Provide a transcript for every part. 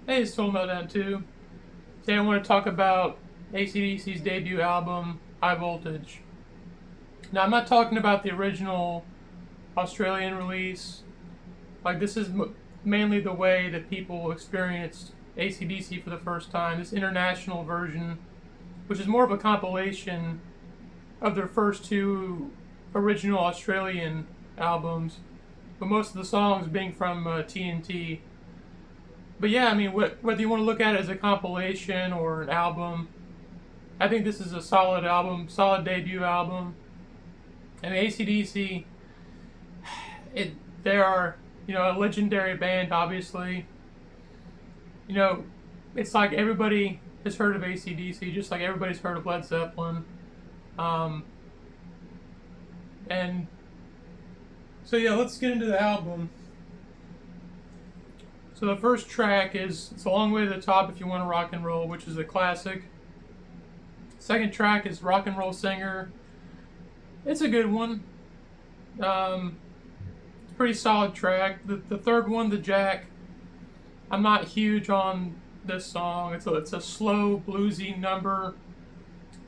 Hey, it's Soul Meltdown 2. Today I want to talk about AC/DC's debut album, High Voltage. Now, I'm not talking about the original Australian release. Like, this is mainly the way that people experienced AC/DC for the first time. This international version, which is more of a compilation of their first two original Australian albums, but most of the songs being from TNT. But yeah, I mean, whether you want to look at it as a compilation or an album, I think this is a solid album, solid debut album. I mean, AC/DC, it they are a legendary band. Obviously, you know, it's like everybody has heard of AC/DC, just like everybody's heard of Led Zeppelin. Um, and so yeah, let's get into the album. So the first track is "It's a Long Way to the Top If You Want to Rock and Roll," which is a classic. Second track is "Rock and Roll Singer." It's a good one. It's a pretty solid track. The third one, "The Jack," I'm not huge on this song. It's a slow bluesy number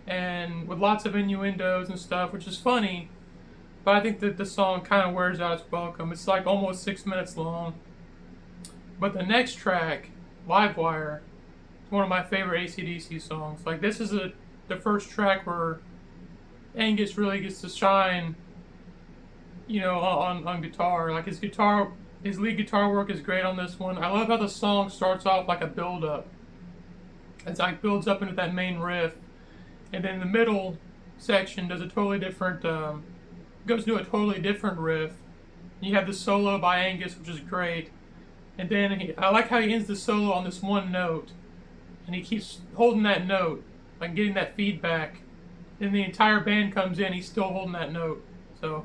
and with lots of innuendos and stuff, which is funny. But I think that the song kind of wears out its welcome. It's like almost 6 minutes long. But the next track, "Livewire," is one of my favorite AC/DC songs. Like, this is the first track where Angus really gets to shine, on guitar. Like, his lead guitar work is great on this one. I love how the song starts off like a build up. It's like builds up into that main riff, and then the middle section does a totally different, goes to a totally different riff. You have the solo by Angus, which is great. And then I like how he ends the solo on this one note, and he keeps holding that note, like getting that feedback. And the entire band comes in, he's still holding that note. So,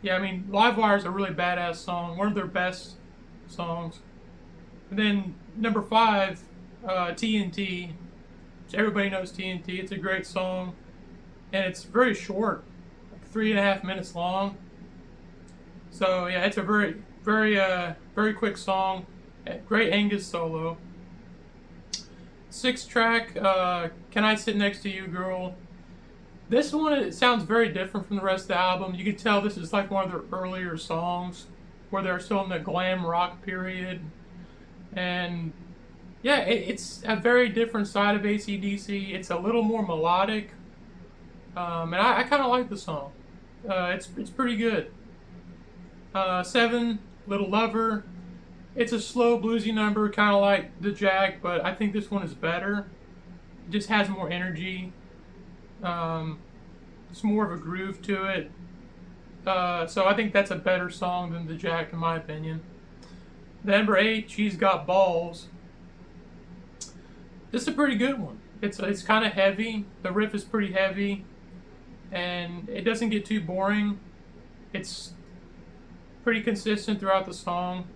yeah, I mean, "Livewire" is a really badass song, one of their best songs. And then number 5, TNT, which everybody knows TNT. It's a great song, and it's very short, like 3.5 minutes long. So yeah, it's a very quick song. Great Angus solo. Sixth track, "Can I Sit Next to You, Girl?" This one, it sounds very different from the rest of the album. You can tell this is like one of their earlier songs where they're still in the glam rock period. And yeah, it's a very different side of AC/DC. It's a little more melodic. And I kind of like the song. It's pretty good. 7, "Little Lover." It's a slow bluesy number, kind of like "The Jack," but I think this one is better. It just has more energy. Um, it's more of a groove to it. So I think that's a better song than "The Jack," in my opinion. Then number 8, "She's Got Balls." This is a pretty good one. It's kind of heavy. The riff is pretty heavy, and it doesn't get too boring. It's pretty consistent throughout the song.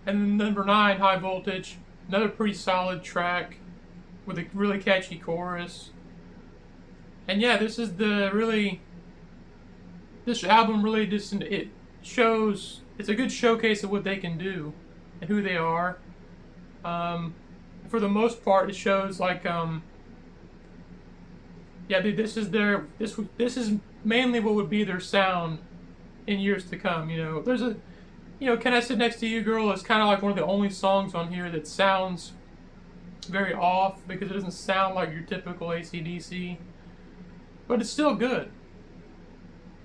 And then number 9, "High Voltage," another pretty solid track with a really catchy chorus. And yeah, this album really just it shows it's a good showcase of what they can do and who they are. Um, for the most part, it shows like yeah, this is mainly what would be their sound in years to come. There's "Can I Sit Next to You, Girl?" is kind of like one of the only songs on here that sounds very off because it doesn't sound like your typical AC/DC, but it's still good.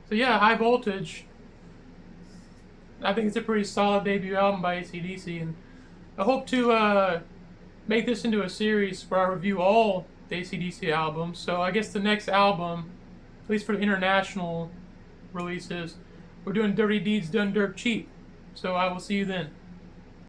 So yeah, "High Voltage," I think it's a pretty solid debut album by AC/DC, and I hope to make this into a series where I review all the AC/DC albums. So I guess the next album, at least for the international releases, we're doing "Dirty Deeds Done Dirt Cheap." So I will see you then.